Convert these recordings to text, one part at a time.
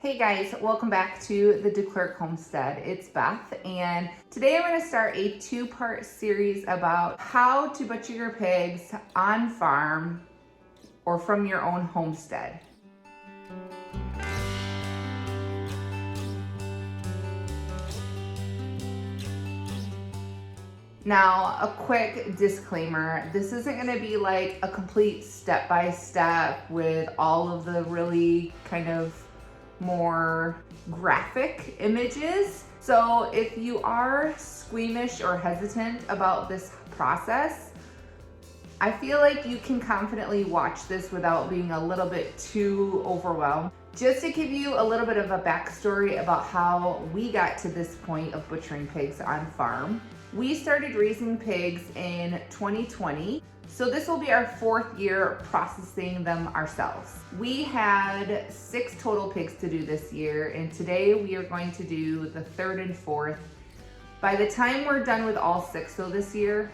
Hey guys, welcome back to the DeClerc Homestead. It's Beth, and today I'm going to start a two-part series about how to butcher your pigs on farm or from your own homestead. Now, a quick disclaimer, this isn't going to be like a complete step-by-step with all of the really kind of more graphic images. So if you are squeamish or hesitant about this process, I feel like you can confidently watch this without being a little bit too overwhelmed. Just to give you a little bit of a backstory about how we got to this point of butchering pigs on farm. We started raising pigs in 2020. So this will be our fourth year processing them ourselves. We had 6 total pigs to do this year, and today we are going to do the third and fourth. By the time we're done with all 6 though this year,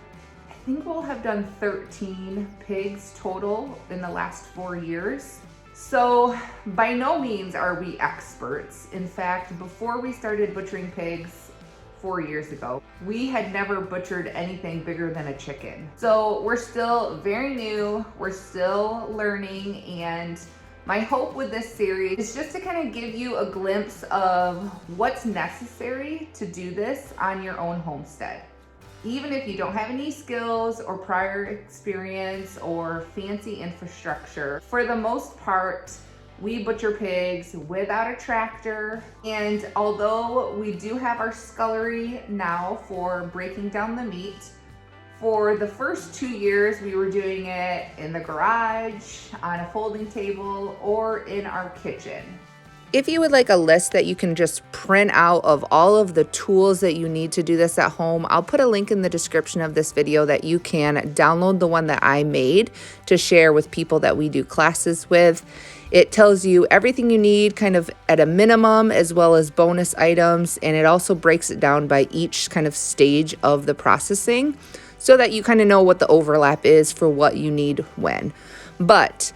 I think we'll have done 13 pigs total in the last 4 years. So by no means are we experts. In fact, before we started butchering pigs 4 years ago, we had never butchered anything bigger than a chicken. So we're still very new, we're still learning, and my hope with this series is just to kind of give you a glimpse of what's necessary to do this on your own homestead. Even if you don't have any skills or prior experience or fancy infrastructure, for the most part, we butcher pigs without a tractor, and although we do have our scullery now for breaking down the meat, for the first 2 years we were doing it in the garage, on a folding table, or in our kitchen. If you would like a list that you can just print out of all of the tools that you need to do this at home, I'll put a link in the description of this video that you can download the one that I made to share with people that we do classes with. It tells you everything you need kind of at a minimum as well as bonus items, and it also breaks it down by each kind of stage of the processing so that you kind of know what the overlap is for what you need when. But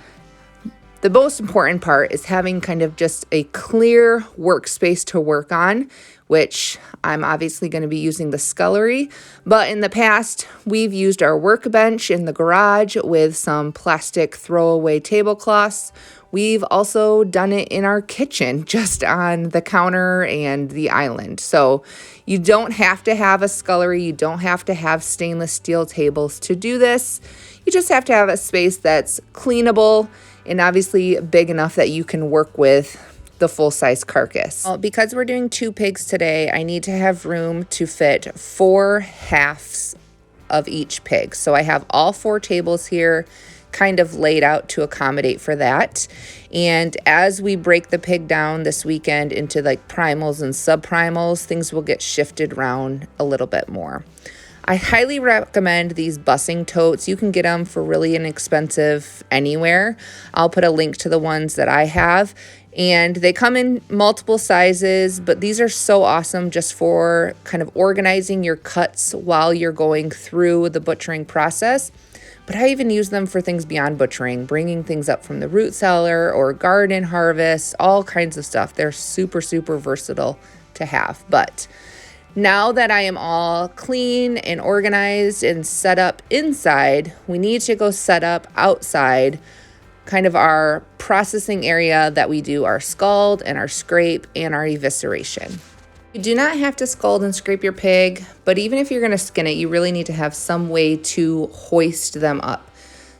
the most important part is having kind of just a clear workspace to work on, which I'm obviously going to be using the scullery, but in the past we've used our workbench in the garage with some plastic throwaway tablecloths. We've also done it in our kitchen, just on the counter and the island. So you don't have to have a scullery, you don't have to have stainless steel tables to do this. You just have to have a space that's cleanable and obviously big enough that you can work with the full-size carcass. Well, because we're doing 2 pigs today, I need to have room to fit 4 halves of each pig. So I have all 4 tables here kind of laid out to accommodate for that. And as we break the pig down this weekend into like primals and subprimals, things will get shifted around a little bit more. I highly recommend these bussing totes. You can get them for really inexpensive anywhere. I'll put a link to the ones that I have. And they come in multiple sizes, but these are so awesome just for kind of organizing your cuts while you're going through the butchering process. But I even use them for things beyond butchering, bringing things up from the root cellar or garden harvest, all kinds of stuff. They're super, super versatile to have. But now that I am all clean and organized and set up inside, we need to go set up outside kind of our processing area that we do our scald and our scrape and our evisceration. You do not have to scald and scrape your pig, but even if you're going to skin it, you really need to have some way to hoist them up.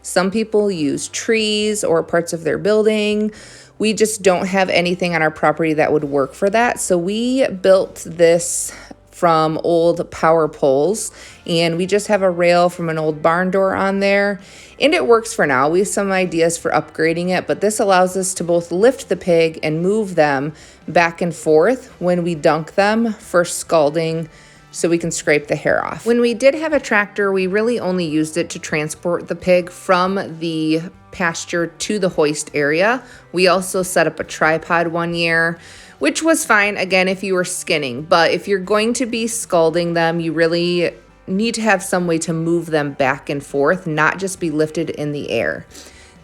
Some people use trees or parts of their building. We just don't have anything on our property that would work for that. So we built this from old power poles, and we just have a rail from an old barn door on there, and it works for now. We have some ideas for upgrading it, but this allows us to both lift the pig and move them back and forth when we dunk them for scalding so we can scrape the hair off. When we did have a tractor, we really only used it to transport the pig from the pasture to the hoist area. We also set up a tripod one year, which was fine, again, if you were skinning. But if you're going to be scalding them, you really need to have some way to move them back and forth, not just be lifted in the air.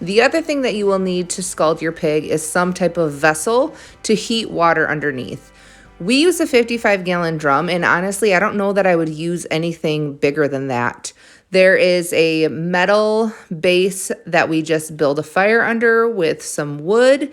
The other thing that you will need to scald your pig is some type of vessel to heat water underneath. We use a 55-gallon drum, and honestly, I don't know that I would use anything bigger than that. There is a metal base that we just build a fire under with some wood.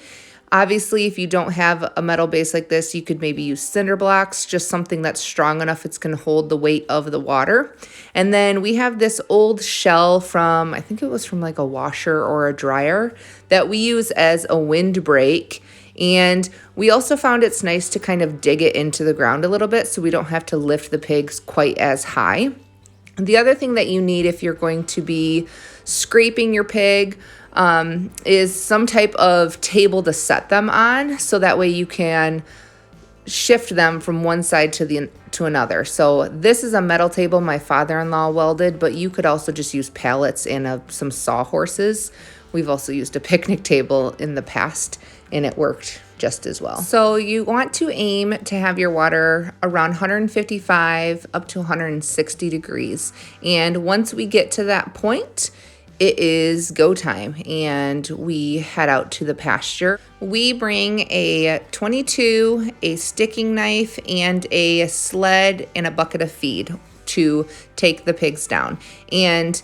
Obviously, if you don't have a metal base like this, you could maybe use cinder blocks, just something that's strong enough it's going to hold the weight of the water. And then we have this old shell from, I think it was from like a washer or a dryer, that we use as a windbreak. And we also found it's nice to kind of dig it into the ground a little bit so we don't have to lift the pigs quite as high. The other thing that you need if you're going to be scraping your pig is some type of table to set them on, so that way you can shift them from one side to another. So this is a metal table my father-in-law welded, but you could also just use pallets and some sawhorses. We've also used a picnic table in the past, and it worked just as well. So you want to aim to have your water around 155 up to 160 degrees. And once we get to that point, it is go time, and we head out to the pasture. We bring a 22, a sticking knife, and a sled and a bucket of feed to take the pigs down. And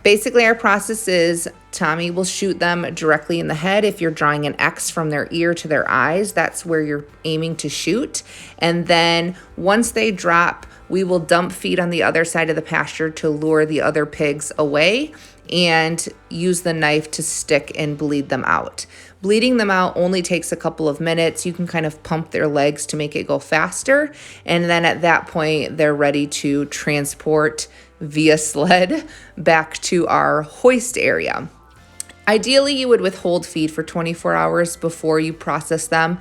basically our process is Tommy will shoot them directly in the head. If you're drawing an X from their ear to their eyes, that's where you're aiming to shoot. And then once they drop, we will dump feed on the other side of the pasture to lure the other pigs away, and use the knife to stick and bleed them out. Bleeding them out only takes a couple of minutes. You can kind of pump their legs to make it go faster. And then at that point, they're ready to transport via sled back to our hoist area. Ideally, you would withhold feed for 24 hours before you process them.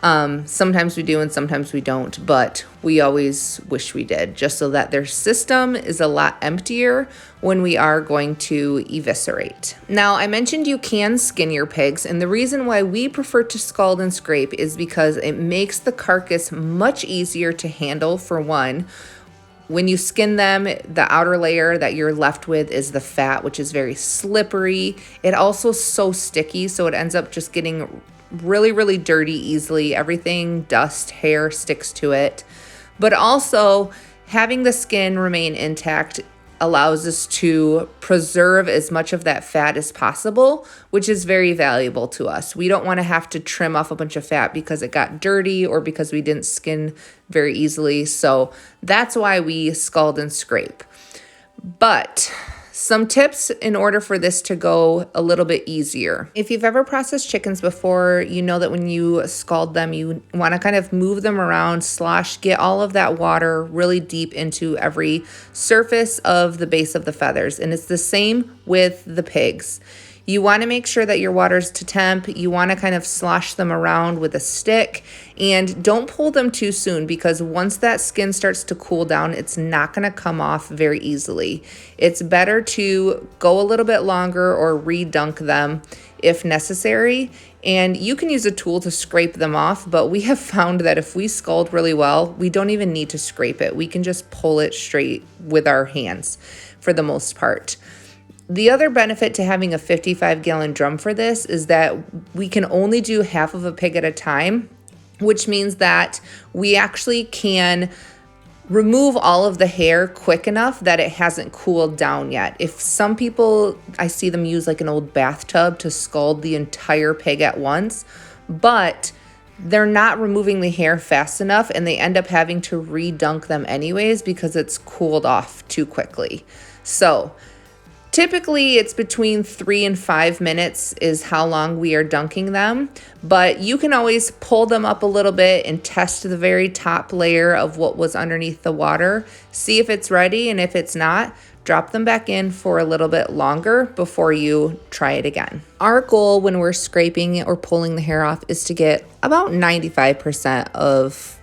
Sometimes we do and sometimes we don't, but we always wish we did, just so that their system is a lot emptier when we are going to eviscerate. Now, I mentioned you can skin your pigs, and the reason why we prefer to scald and scrape is because it makes the carcass much easier to handle, for one. When you skin them, the outer layer that you're left with is the fat, which is very slippery. It also is so sticky, so it ends up just getting really, really dirty easily. Everything, dust, hair sticks to it. But also, having the skin remain intact allows us to preserve as much of that fat as possible, which is very valuable to us. We don't want to have to trim off a bunch of fat because it got dirty or because we didn't skin very easily. So that's why we scald and scrape. But some tips in order for this to go a little bit easier. If you've ever processed chickens before, you know that when you scald them, you want to kind of move them around, slosh, get all of that water really deep into every surface of the base of the feathers. And it's the same with the pigs. You want to make sure that your water's to temp. You want to kind of slosh them around with a stick, and don't pull them too soon, because once that skin starts to cool down, it's not going to come off very easily. It's better to go a little bit longer or re-dunk them if necessary. And you can use a tool to scrape them off, but we have found that if we scald really well, we don't even need to scrape it. We can just pull it straight with our hands for the most part. The other benefit to having a 55-gallon drum for this is that we can only do half of a pig at a time, which means that we actually can remove all of the hair quick enough that it hasn't cooled down yet. If some people, I see them use like an old bathtub to scald the entire pig at once, but they're not removing the hair fast enough, and they end up having to re-dunk them anyways because it's cooled off too quickly. So typically, it's between 3 and 5 minutes is how long we are dunking them, but you can always pull them up a little bit and test the very top layer of what was underneath the water, see if it's ready, and if it's not, drop them back in for a little bit longer before you try it again. Our goal when we're scraping or pulling the hair off is to get about 95% of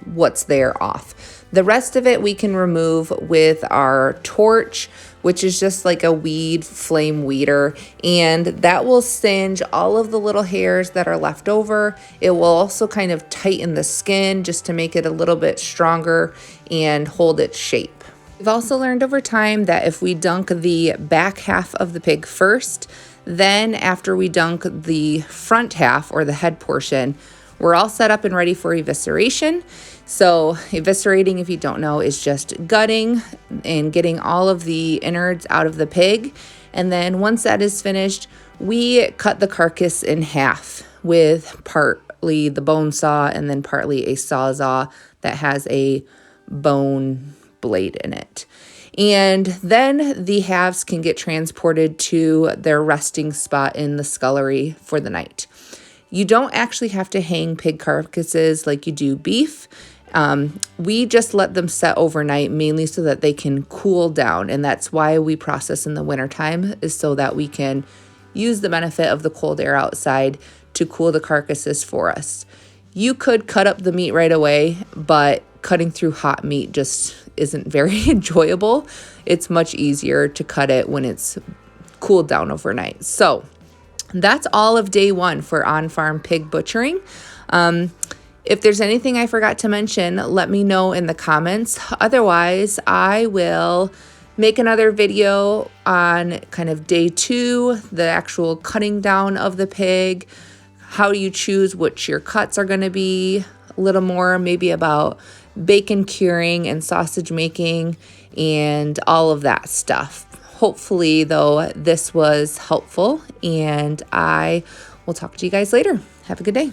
what's there off. The rest of it we can remove with our torch, which is just like a weed flame weeder, and that will singe all of the little hairs that are left over. It will also kind of tighten the skin just to make it a little bit stronger and hold its shape. We've also learned over time that if we dunk the back half of the pig first, Then after we dunk the front half or the head portion, we're all set up and ready for evisceration. So eviscerating, if you don't know, is just gutting and getting all of the innards out of the pig. And then once that is finished, we cut the carcass in half with partly the bone saw and then partly a sawzall that has a bone blade in it. And then the halves can get transported to their resting spot in the scullery for the night. You don't actually have to hang pig carcasses like you do beef. We just let them set overnight, mainly so that they can cool down. And that's why we process in the wintertime, is so that we can use the benefit of the cold air outside to cool the carcasses for us. You could cut up the meat right away, but cutting through hot meat just isn't very enjoyable. It's much easier to cut it when it's cooled down overnight. So that's all of day one for on-farm pig butchering. If there's anything I forgot to mention, let me know in the comments. Otherwise, I will make another video on kind of day two, the actual cutting down of the pig, how you choose which your cuts are going to be, a little more maybe about bacon curing and sausage making and all of that stuff. Hopefully, though, this was helpful, and I will talk to you guys later. Have a good day.